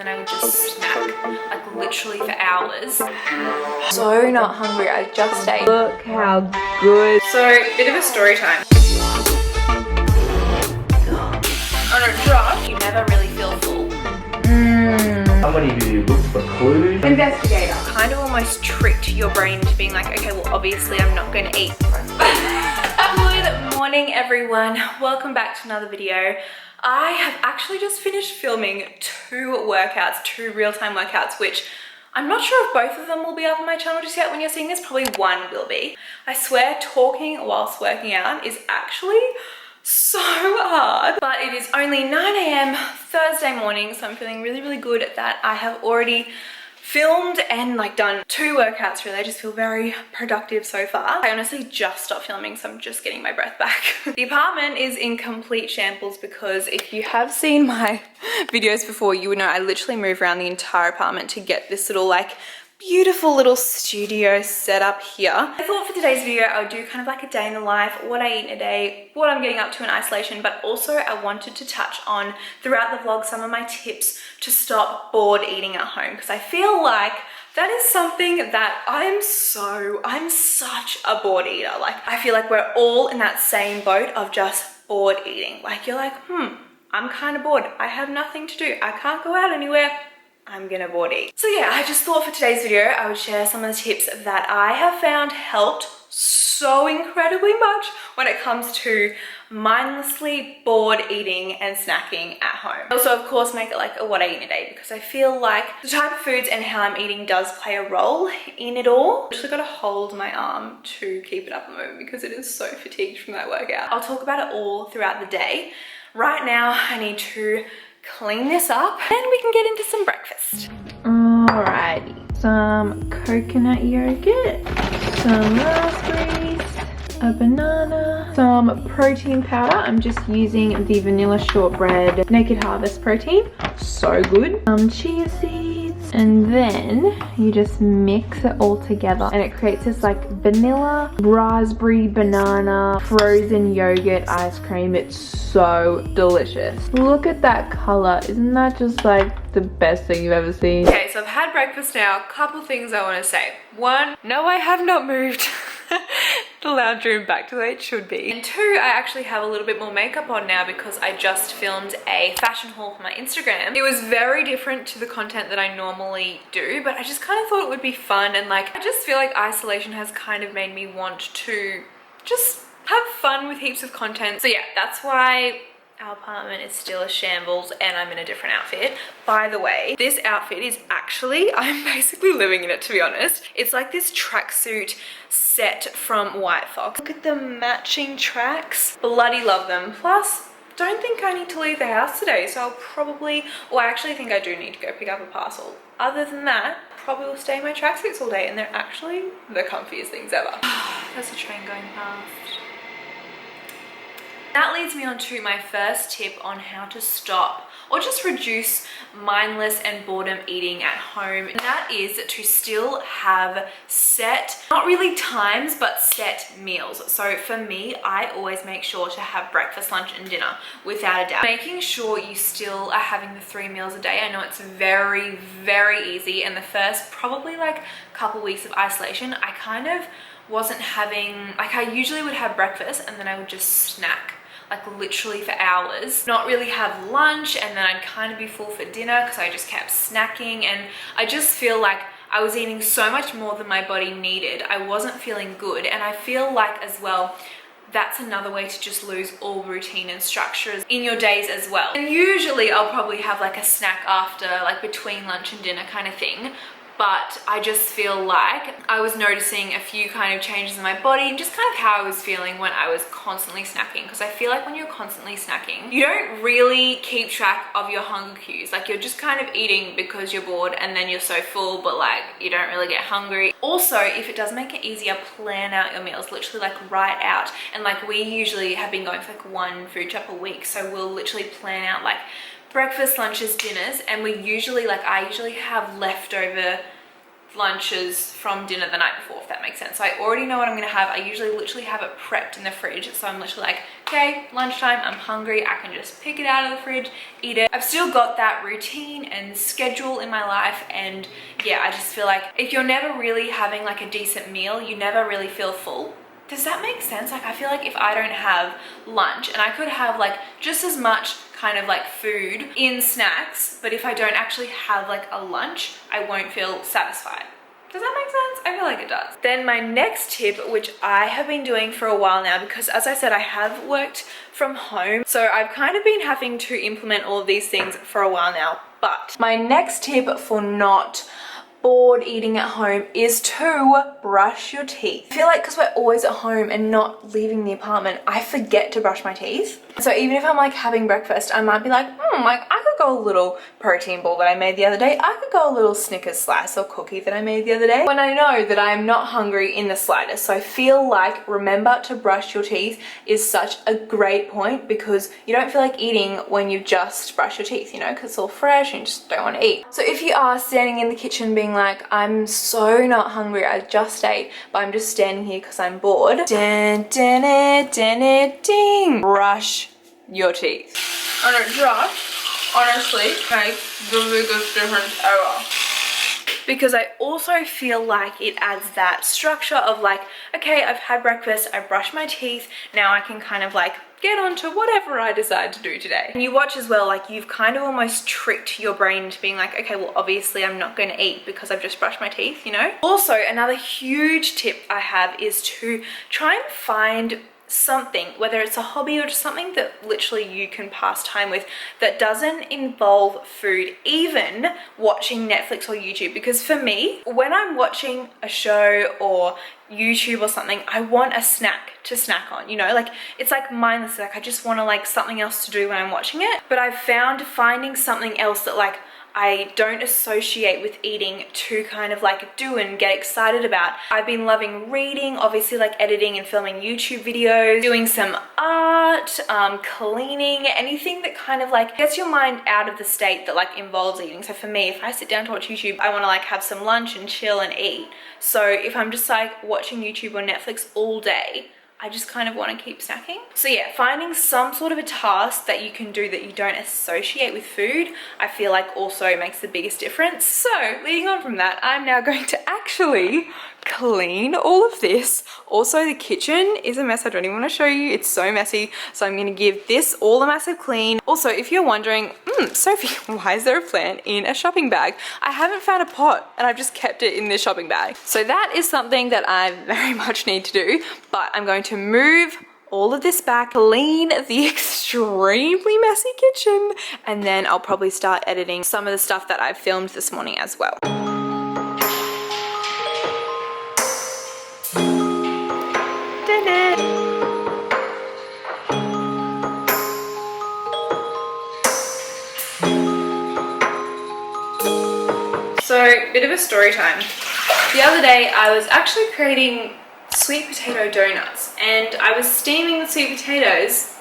and I would just snack like literally for hours. So not hungry, I just ate. Look how good. So, bit of a story time. On a drop, you never really feel full. Somebody who looks for clues. Investigator. Kind of almost tricked your brain into being like, okay, well obviously I'm not going to eat. Good morning everyone, welcome back to another video. I have actually just finished filming two real-time workouts, which I'm not sure if both of them will be up on my channel just yet when you're seeing this. Probably one will be. I swear talking whilst working out is actually so hard, but it is only 9 a.m. Thursday morning, so I'm feeling really good that I have already filmed and like done two workouts. Really, I just feel very productive so far. I honestly just stopped filming, so I'm just getting my breath back. The apartment is in complete shambles because if you have seen my videos before, you would know I literally move around the entire apartment to get this little like beautiful little studio set up here. I thought for today's video I would do kind of like a day in the life, what I eat in a day, what I'm getting up to in isolation, but also I wanted to touch on throughout the vlog some of my tips to stop bored eating at home, because I feel like that is something that I'm such a bored eater. Like I feel like we're all in that same boat of just bored eating. Like you're like, I'm kind of bored. I have nothing to do. I can't go out anywhere. I'm gonna bored eat. So yeah, I just thought for today's video I would share some of the tips that I have found helped so incredibly much when it comes to mindlessly bored eating and snacking at home. Also, of course, make it like a what I eat in a day, because I feel like the type of foods and how I'm eating does play a role in it all. I actually gotta hold my arm to keep it up at the moment because it is so fatigued from that workout. I'll talk about it all throughout the day. Right now, I need to clean this up and we can get into some breakfast. Alrighty, some coconut yogurt, some raspberries, a banana, some protein powder. I'm just using the vanilla shortbread Naked Harvest protein. So good. Some chia seeds, and then you just mix it all together and it creates this like vanilla, raspberry, banana, frozen yogurt ice cream. It's so delicious. Look at that color. Isn't that just like the best thing you've ever seen? Okay, so I've had breakfast now. A couple things I want to say. One, no, I have not moved the lounge room back to the way it should be. And two, I actually have a little bit more makeup on now because I just filmed a fashion haul for my Instagram. It was very different to the content that I normally do, but I just kind of thought it would be fun, and like I just feel like isolation has kind of made me want to just have fun with heaps of content. So yeah, that's why our apartment is still a shambles and I'm in a different outfit. By the way, this outfit is actually, I'm basically living in it, to be honest. It's like this tracksuit set from White Fox. Look at the matching tracks. Bloody love them. Plus, don't think I need to leave the house today, so I'll probably, well, I actually think I do need to go pick up a parcel. Other than that, probably will stay in my tracksuits all day, and they're actually the comfiest things ever. There's a train going past. That leads me on to my first tip on how to stop or just reduce mindless and boredom eating at home. And that is to still have set, not really times, but set meals. So for me, I always make sure to have breakfast, lunch, and dinner without a doubt. Making sure you still are having the 3 meals a day. I know it's very easy. And the first probably like couple weeks of isolation, I kind of wasn't having, like I usually would have breakfast and then I would just snack like literally for hours, not really have lunch, and then I'd kind of be full for dinner because I just kept snacking, and I just feel like I was eating so much more than my body needed. I wasn't feeling good, and I feel like as well that's another way to just lose all routine and structures in your days as well. And usually I'll probably have like a snack after, like between lunch and dinner kind of thing. But I just feel like I was noticing a few kind of changes in my body and just kind of how I was feeling when I was constantly snacking. Because I feel like when you're constantly snacking, you don't really keep track of your hunger cues. Like you're just kind of eating because you're bored and then you're so full, but like you don't really get hungry. Also, if it does make it easier, plan out your meals, literally like write out. And like we usually have been going for like 1 food shop a week. So we'll literally plan out like breakfast, lunches, dinners, and we usually, like I usually have leftover lunches from dinner the night before, if that makes sense. So I already know what I'm gonna have. I usually literally have it prepped in the fridge, so I'm literally like okay, lunchtime, I'm hungry, I can just pick it out of the fridge, eat it. I've still got that routine and schedule in my life, and yeah, I just feel like if you're never really having like a decent meal, you never really feel full. Does that make sense? Like I feel like if I don't have lunch, and I could have like just as much kind of like food in snacks, but if I don't actually have like a lunch, I won't feel satisfied. Does that make sense? I feel like it does. Then my next tip, which I have been doing for a while now, because as I said, I have worked from home, so I've kind of been having to implement all of these things for a while now. But my next tip for not bored eating at home is to brush your teeth. I feel like because we're always at home and not leaving the apartment, I forget to brush my teeth. So even if I'm like having breakfast, I might be like, like I could go a little protein ball that I made the other day. I could go a little Snickers slice or cookie that I made the other day, when I know that I am not hungry in the slightest. So I feel like remember to brush your teeth is such a great point, because you don't feel like eating when you just brush your teeth, you know, because it's all fresh and you just don't want to eat. So if you are standing in the kitchen being like, I'm so not hungry, I just ate, but I'm just standing here because I'm bored, ding, brush your teeth. And it just honestly makes the biggest difference ever. Because I also feel like it adds that structure of like, okay, I've had breakfast, I've brushed my teeth, now I can kind of like get on to whatever I decide to do today. And you watch as well, like you've kind of almost tricked your brain into being like, okay, well obviously I'm not going to eat because I've just brushed my teeth, you know? Also, another huge tip I have is to try and find something, whether it's a hobby or just something that literally you can pass time with that doesn't involve food, even watching Netflix or YouTube. Because for me, when I'm watching a show or YouTube or something, I want a snack to snack on, you know, like it's like mindless, like I just want to like something else to do when I'm watching it. But I've found finding something else that like I don't associate with eating to kind of like do and get excited about. I've been loving reading, obviously like editing and filming YouTube videos, doing some art, cleaning, anything that kind of like gets your mind out of the state that like involves eating. So for me, if I sit down to watch YouTube, I want to like have some lunch and chill and eat. So if I'm just like watching YouTube or Netflix all day, I just kind of want to keep snacking. So yeah, finding some sort of a task that you can do that you don't associate with food, I feel like also makes the biggest difference. So leading on from that, I'm now going to actually clean all of this. Also, the kitchen is a mess. I don't even want to show you. It's so messy. So I'm going to give this all a massive clean. Also, if you're wondering, Sophie, why is there a plant in a shopping bag? I haven't found a pot and I've just kept it in this shopping bag. So that is something that I very much need to do, but I'm going to move all of this back, clean the extremely messy kitchen, and then I'll probably start editing some of the stuff that I've filmed this morning as well. So, bit of a story time. The other day I was actually creating sweet potato donuts and I was steaming the sweet potatoes,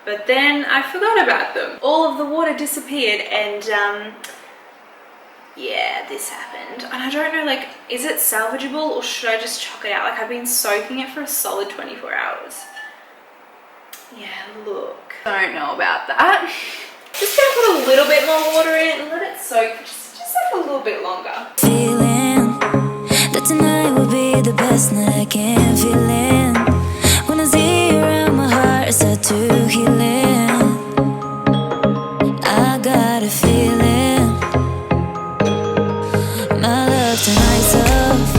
but then I forgot about them. All of the water disappeared and yeah, this happened. And I don't know, like, is it salvageable or should I just chuck it out? Like, I've been soaking it for a solid 24 hours. Yeah, look. Don't know about that. Just gonna put a little bit more water in it and let it soak for just like a little bit longer. Feeling that tonight will be the best night I can feel in. When I see you around, my heart is set to healing. I got a feeling my love tonight's off.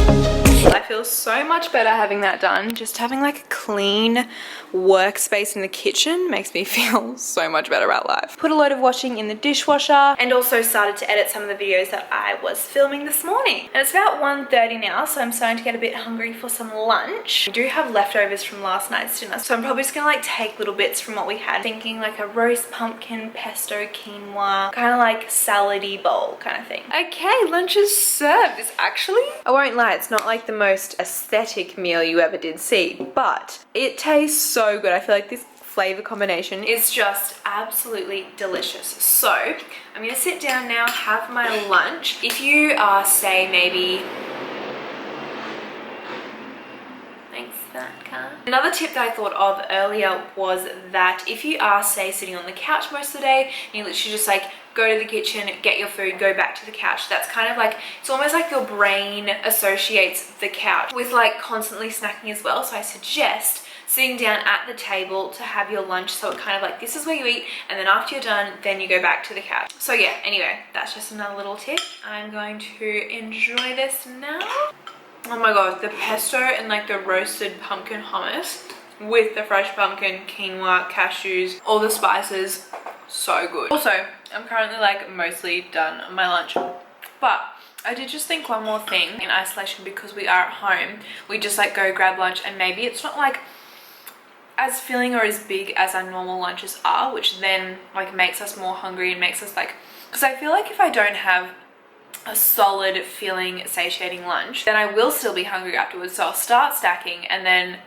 I feel so much better having that done. Just having like a clean workspace in the kitchen makes me feel so much better about life. Put a load of washing in the dishwasher and also started to edit some of the videos that I was filming this morning. And it's about 1:30 now, so I'm starting to get a bit hungry for some lunch. We do have leftovers from last night's dinner, so I'm probably just gonna like take little bits from what we had. Thinking like a roast pumpkin, pesto, quinoa, kind of like salady bowl kind of thing. Okay, lunch is served. It's actually, I won't lie, it's not like the most aesthetic meal you ever did see, but it tastes so good. I feel like this flavor combination is just absolutely delicious. So I'm gonna sit down now, have my lunch. If you are, say, maybe, thanks for that car. Another tip that I thought of earlier was that if you are, say, sitting on the couch most of the day, and you literally just like go to the kitchen, get your food, go back to the couch, that's kind of like, it's almost like your brain associates the couch with like constantly snacking as well. So I suggest sitting down at the table to have your lunch, so it kind of like, this is where you eat, and then after you're done, then you go back to the couch. So yeah, anyway, that's just another little tip. I'm going to enjoy this now. Oh my god, the pesto and like the roasted pumpkin hummus with the fresh pumpkin, quinoa, cashews, all the spices, so good. Also, I'm currently like mostly done on my lunch, but I did just think one more thing in isolation, because we are at home, we just like go grab lunch and maybe it's not like as filling or as big as our normal lunches are, which then like makes us more hungry and makes us like, because I feel like if I don't have a solid filling satiating lunch, then I will still be hungry afterwards. So I'll start stacking, and then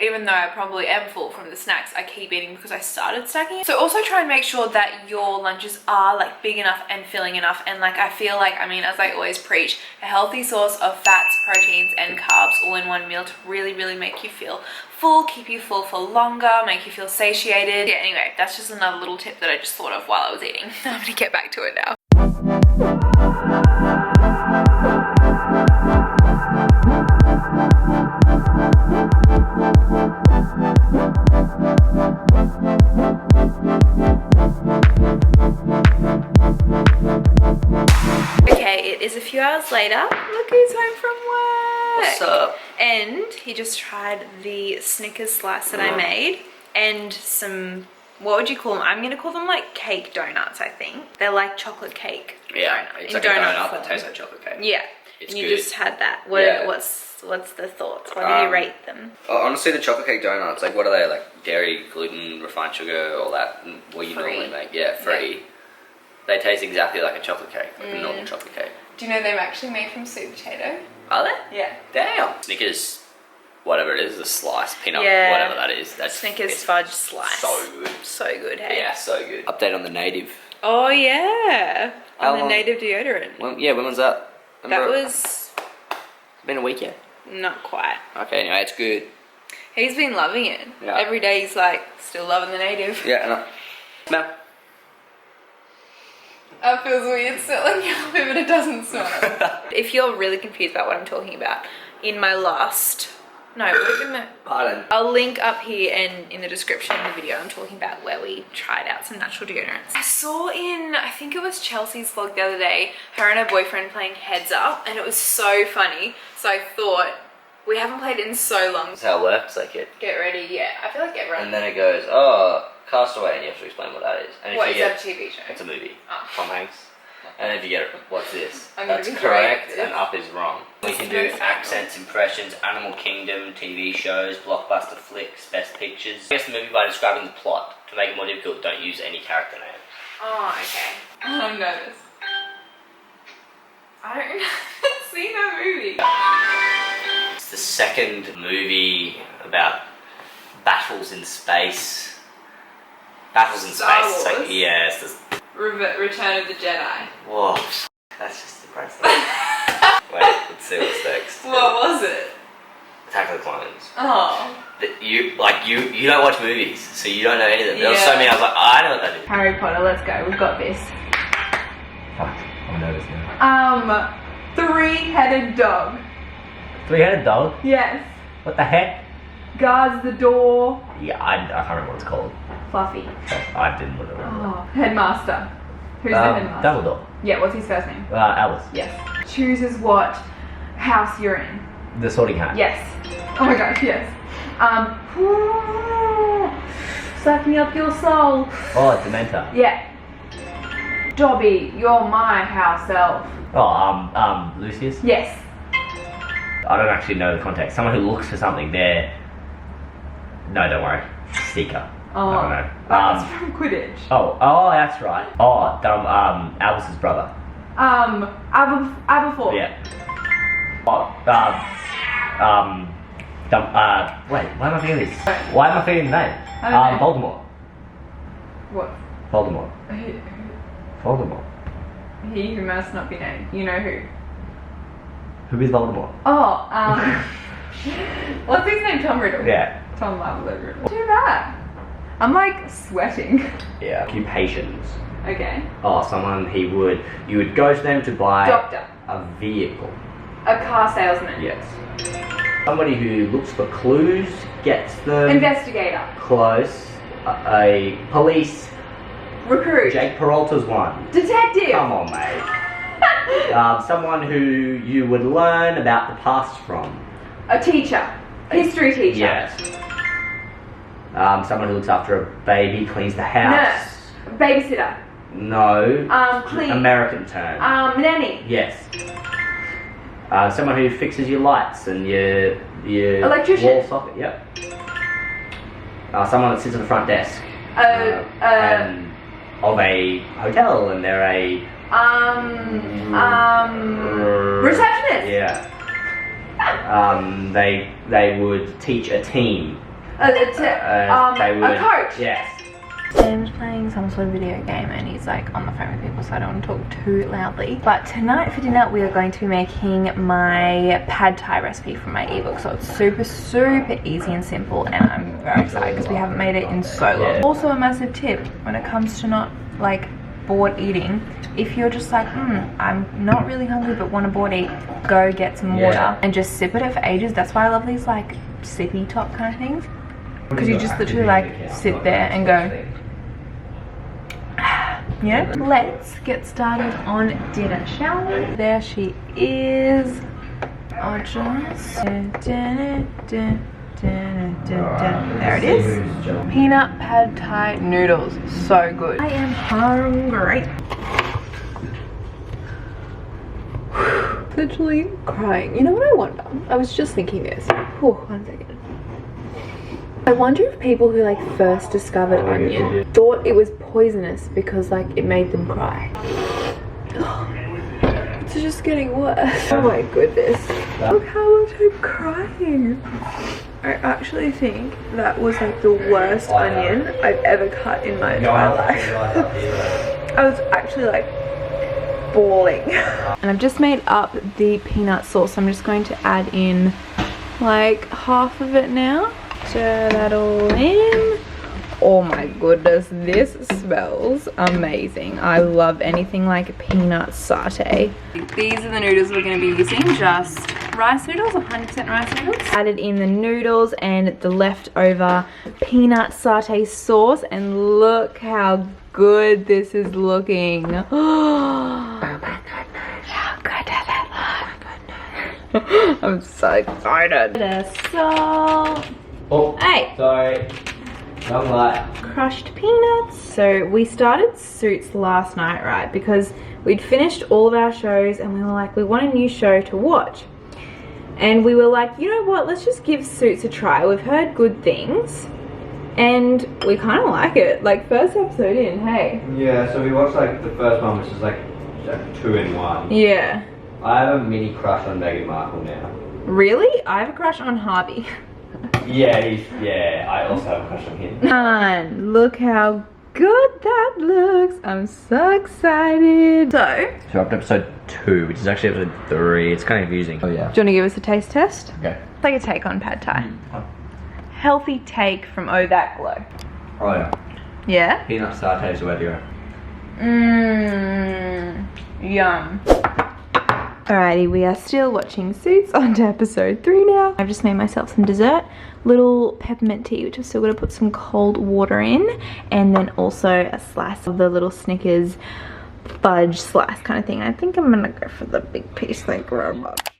even though I probably am full from the snacks, I keep eating because I started stacking. So also try and make sure that your lunches are like big enough and filling enough. And like, I feel like, I mean, as I always preach, a healthy source of fats, proteins and carbs all in one meal to really, really make you feel full, keep you full for longer, make you feel satiated. Yeah, anyway, that's just another little tip that I just thought of while I was eating. I'm gonna get back to it now. Okay, it is a few hours later. Look who's home from work. What's up? And he just tried the Snickers slice that I made and some, what would you call them? I'm going to call them like cake donuts, I think. They're like chocolate cake. Yeah, donut, it's in like a donut donut that form. tastes like chocolate cake. Yeah, It's and you good. just had that. Yeah. What's the thoughts? What do you rate them? Honestly, the chocolate cake donuts, like what are they? Like dairy, gluten, refined sugar, all that, what you Free. normally make. Yeah, free. Yeah. They taste exactly like a chocolate cake, like a normal chocolate cake. Do you know they're actually made from sweet potato? Are they? Yeah. Damn. Snickers, whatever it is, the slice, peanut, Yeah. whatever that is. That's Snickers it's fudge slice. So good. So good, hey? Yeah, so good. Update on the native. Oh yeah. How On the long- native deodorant. When was that? That Remember- was It's been a week yet? not quite. Okay, anyway, it's good. He's been loving it. Yeah. Every day he's like, still loving the native. Yeah, and smell. That feels weird smelling coffee, but it doesn't smell. If you're really confused about what I'm talking about, in my last, Pardon. I'll link up here and in the description of the video, I'm talking about where we tried out some natural deodorants. I saw in, I think it was Chelsea's vlog the other day, her and her boyfriend playing Heads Up, and it was so funny. So I thought, we haven't played it in so long. That's how it works, like it. Get ready, yeah. I feel like everyone. And then it goes, oh, Castaway, and you have to explain what that is. And What, if is you that a TV show? It's a movie. Oh. Tom Hanks. And if you get it, what's this? I'm gonna That's be correct, great at and up is wrong. We can do accents, impressions, Animal Kingdom, TV shows, blockbuster flicks, best pictures. Guess the movie by describing the plot. To make it more difficult, don't use any character name. Oh, okay. I'm nervous. I don't see that movie. It's the second movie about battles in space. Battles in Star space. It's like, Wars? yeah, it's just, Return of the Jedi. whoa, that's just depressing. Wait, let's see what's next. What was it? Attack of the Clones. Oh. You don't watch movies, so you don't know any of them. There was so many. I was like, I know what that is. Harry Potter, let's go. We've got this. Fuck, I'm nervous now. Three-headed dog. Three-headed dog. Yes. What the heck? Guards the door. Yeah, I can't remember what it's called. Fluffy. I didn't remember. Oh. Headmaster. Who's the headmaster? Dumbledore. Yeah, what's his first name? Alice. Yes. Chooses what house you're in. The Sorting Hat. Yes. Oh my gosh, yes. Sucking up your soul. Oh, Dementor. Yeah. Dobby, you're my house elf. Oh, Lucius. Yes. I don't actually know the context. Someone who looks for something there. No, don't worry. Seeker. Oh, I don't know. that's from Quidditch. Oh, that's right. Oh, Albus's brother. Aberforth. Yeah. Oh, wait, why am I forgetting this? Why am I forgetting the name? I don't know. Voldemort. What? Voldemort. Voldemort. He who must not be named. You know who? Who is Voldemort? Oh, what's his name? Tom Riddle. Yeah. Tom loves it. Too bad. I'm like sweating. Yeah. Occupations. Okay. Oh, someone you would go to them to buy Doctor. a vehicle. A car salesman. Yes. Somebody who looks for clues, gets them. Investigator. Close. A police. Recruit. Jake Peralta's one. Detective. Come on, mate. Someone who you would learn about the past from. A teacher. History teacher. Yes. Someone who looks after a baby, cleans the house. Nurse. Babysitter. No. Clean. American term. Nanny. Yes. Someone who fixes your lights and your Electrician. wall socket. Yep. Someone that sits at the front desk. And of a hotel, and they're a receptionist. Yeah. They would teach a team. A coach. Yes. Sam's playing some sort of video game and he's like on the phone with people, so I don't want to talk too loudly. But tonight for dinner we are going to be making my pad thai recipe from my ebook. So it's super easy and simple, and I'm very excited because we haven't made it in so long. Also a massive tip when it comes to not like bored eating, if you're just like I'm not really hungry but want to bored eat, go get some water and just sip it for ages. That's why I love these like sippy top kind of things, because you just literally like sit there and go. Yeah, let's get started on dinner, shall we? There she is. I'll just there it is. Peanut pad thai noodles, so good. I am hungry. Literally crying. You know what I wonder? I was just thinking this. Oh, 1 second. I wonder if people who like first discovered onion thought it was poisonous because like it made them cry. It's just getting worse. Oh my goodness. Look how much I'm crying. I actually think that was like the worst onion I've ever cut in my entire life. I was actually like bawling. And I've just made up the peanut sauce. I'm just going to add in like half of it now. Stir that all in. Oh my goodness, this smells amazing. I love anything like peanut satay. These are the noodles we're going to be using, just rice noodles, 100% rice noodles. Added in the noodles and the leftover peanut satay sauce, and look how good this is looking. Oh my goodness, how good does it look? I'm so excited. The salt. Oh, hey, sorry. Wrong light. Crushed peanuts. So we started Suits last night, right? Because we'd finished all of our shows and we were like, we want a new show to watch. And we were like, you know what? Let's just give Suits a try. We've heard good things and we kind of like it. Like first episode in, hey. Yeah, so we watched like the first one, which is like 2 in 1. Yeah. I have a mini crush on Meghan Markle now. Really? I have a crush on Harvey. Yeah, I also have a crush on him. And look how good that looks. I'm so excited. So So up to episode 2, which is actually episode 3. It's kind of confusing. Oh yeah. do you want to give us a taste test? Okay. Take a take on pad thai. Healthy take from Oh That Glow. Oh yeah. Yeah? Peanut satay is the way to go. Yum. Alrighty, we are still watching Suits, on to episode 3 now. I've just made myself some dessert, little peppermint tea, which I've still got to put some cold water in, and then also a slice of the little Snickers fudge slice kind of thing. I think I'm gonna go for the big piece like robot.